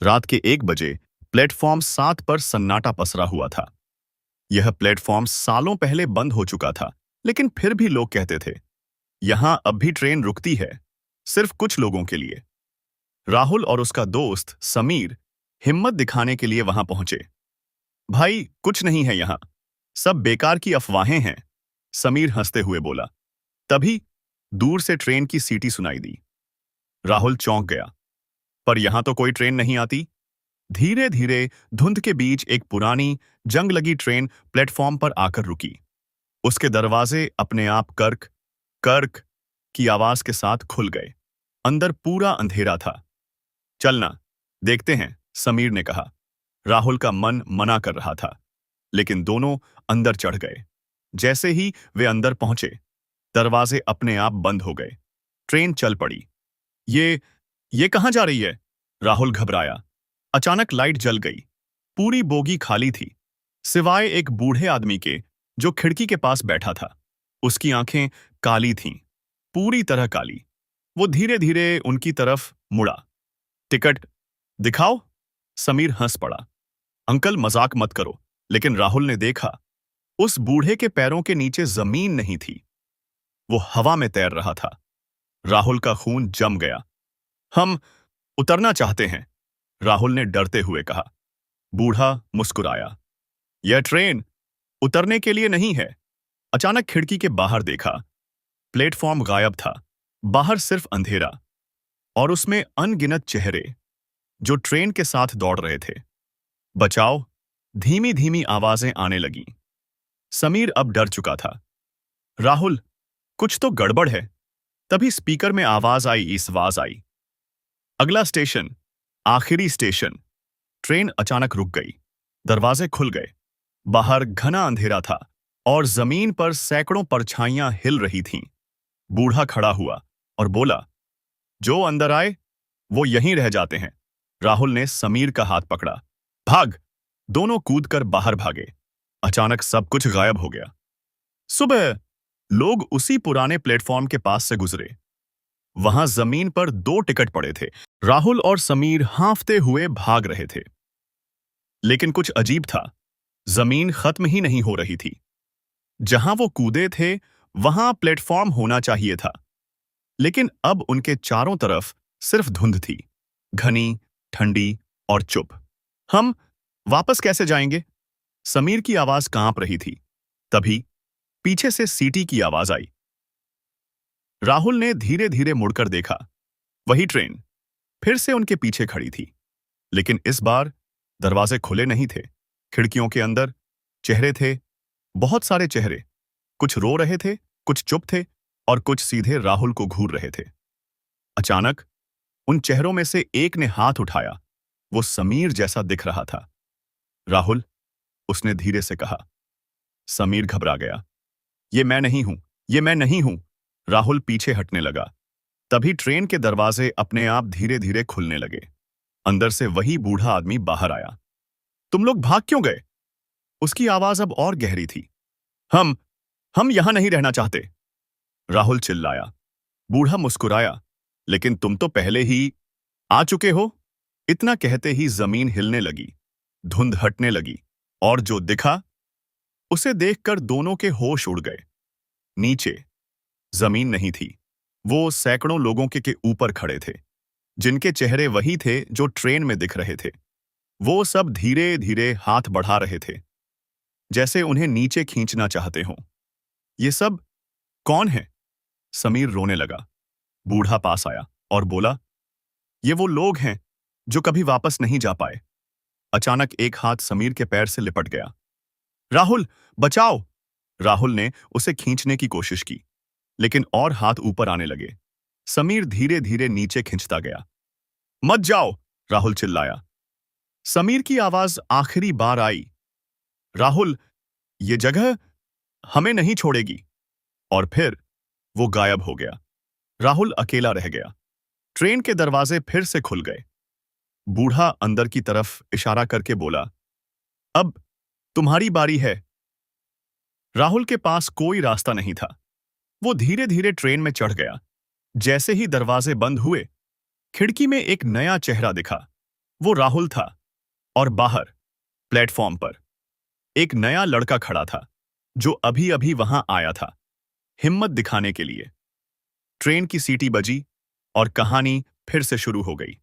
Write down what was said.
रात के 1 बजे प्लेटफॉर्म 7 पर सन्नाटा पसरा हुआ था। यह प्लेटफॉर्म सालों पहले बंद हो चुका था, लेकिन फिर भी लोग कहते थे, यहां अब भी ट्रेन रुकती है, सिर्फ कुछ लोगों के लिए। राहुल और उसका दोस्त समीर हिम्मत दिखाने के लिए वहां पहुंचे। भाई, कुछ नहीं है यहां, सब बेकार की अफवाहें हैं, समीर हंसते हुए बोला। तभी दूर से ट्रेन की सीटी सुनाई दी। राहुल चौंक गया, पर यहां तो कोई ट्रेन नहीं आती। धीरे धीरे धुंध के बीच एक पुरानी जंग लगी ट्रेन प्लेटफॉर्म पर आकर रुकी। उसके दरवाजे अपने आप कर्क कर्क की आवाज के साथ खुल गए। अंदर पूरा अंधेरा था। चलना, देखते हैं, समीर ने कहा। राहुल का मन मना कर रहा था, लेकिन दोनों अंदर चढ़ गए। जैसे ही वे अंदर पहुंचे, दरवाजे अपने आप बंद हो गए। ट्रेन चल पड़ी। ये ये कहां जा रही है? राहुल घबराया। अचानक लाइट जल गई। पूरी बोगी खाली थी, सिवाय एक बूढ़े आदमी के जो खिड़की के पास बैठा था। उसकी आंखें काली थीं, पूरी तरह काली। वो धीरे धीरे उनकी तरफ मुड़ा। टिकट दिखाओ, समीर हंस पड़ा। अंकल, मजाक मत करो। लेकिन राहुल ने देखा, उस बूढ़े के पैरों के नीचे जमीन नहीं थी, वो हवा में तैर रहा था। राहुल का खून जम गया। हम उतरना चाहते हैं, राहुल ने डरते हुए कहा। बूढ़ा मुस्कुराया। यह ट्रेन उतरने के लिए नहीं है। अचानक खिड़की के बाहर देखा। प्लेटफॉर्म गायब था, बाहर सिर्फ अंधेरा, और उसमें अनगिनत चेहरे जो ट्रेन के साथ दौड़ रहे थे। बचाओ, धीमी धीमी आवाजें आने लगीं। समीर अब डर चुका था। राहुल, कुछ तो गड़बड़ है। तभी स्पीकर में आवाज आई। अगला स्टेशन, आखिरी स्टेशन। ट्रेन अचानक रुक गई। दरवाजे खुल गए। बाहर घना अंधेरा था और जमीन पर सैकड़ों परछाइयां हिल रही थीं। बूढ़ा खड़ा हुआ और बोला, जो अंदर आए वो यहीं रह जाते हैं। राहुल ने समीर का हाथ पकड़ा। भाग! दोनों कूदकर बाहर भागे। अचानक सब कुछ गायब हो गया। सुबह लोग उसी पुराने प्लेटफॉर्म के पास से गुजरे। वहां जमीन पर 2 टिकट पड़े थे। राहुल और समीर हांफते हुए भाग रहे थे। लेकिन कुछ अजीब था, जमीन खत्म ही नहीं हो रही थी। जहां वो कूदे थे, वहां प्लेटफॉर्म होना चाहिए था, लेकिन अब उनके चारों तरफ सिर्फ धुंध थी, घनी, ठंडी और चुप। हम वापस कैसे जाएंगे? समीर की आवाज कांप रही थी। तभी पीछे से सीटी की आवाज आई। राहुल ने धीरे धीरे मुड़कर देखा। वही ट्रेन फिर से उनके पीछे खड़ी थी, लेकिन इस बार दरवाजे खुले नहीं थे। खिड़कियों के अंदर चेहरे थे, बहुत सारे चेहरे। कुछ रो रहे थे, कुछ चुप थे, और कुछ सीधे राहुल को घूर रहे थे। अचानक उन चेहरों में से एक ने हाथ उठाया। वो समीर जैसा दिख रहा था। राहुल, उसने धीरे से कहा। समीर घबरा गया। ये मैं नहीं हूं, ये मैं नहीं हूं। राहुल पीछे हटने लगा। तभी ट्रेन के दरवाजे अपने आप धीरे धीरे खुलने लगे। अंदर से वही बूढ़ा आदमी बाहर आया। तुम लोग भाग क्यों गए? उसकी आवाज अब और गहरी थी। हम हम यहां नहीं रहना चाहते, राहुल चिल्लाया। बूढ़ा मुस्कुराया। लेकिन तुम तो पहले ही आ चुके हो। इतना कहते ही जमीन हिलने लगी, धुंध हटने लगी, और जो दिखा उसे देखकर दोनों के होश उड़ गए। नीचे जमीन नहीं थी, वो सैकड़ों लोगों के ऊपर खड़े थे, जिनके चेहरे वही थे जो ट्रेन में दिख रहे थे। वो सब धीरे धीरे हाथ बढ़ा रहे थे, जैसे उन्हें नीचे खींचना चाहते हों। ये सब कौन है? समीर रोने लगा। बूढ़ा पास आया और बोला, ये वो लोग हैं जो कभी वापस नहीं जा पाए। अचानक एक हाथ समीर के पैर से लिपट गया। राहुल, बचाओ! राहुल ने उसे खींचने की कोशिश की, लेकिन और हाथ ऊपर आने लगे। समीर धीरे धीरे नीचे खिंचता गया। मत जाओ, राहुल चिल्लाया। समीर की आवाज आखिरी बार आई। राहुल, ये जगह हमें नहीं छोड़ेगी। और फिर वो गायब हो गया। राहुल अकेला रह गया। ट्रेन के दरवाजे फिर से खुल गए। बूढ़ा अंदर की तरफ इशारा करके बोला, अब तुम्हारी बारी है। राहुल के पास कोई रास्ता नहीं था। वो धीरे धीरे ट्रेन में चढ़ गया। जैसे ही दरवाजे बंद हुए, खिड़की में एक नया चेहरा दिखा। वो राहुल था और बाहर प्लेटफॉर्म पर एक नया लड़का खड़ा था जो अभी अभी वहां आया था हिम्मत दिखाने के लिए। ट्रेन की सीटी बजी और कहानी फिर से शुरू हो गई।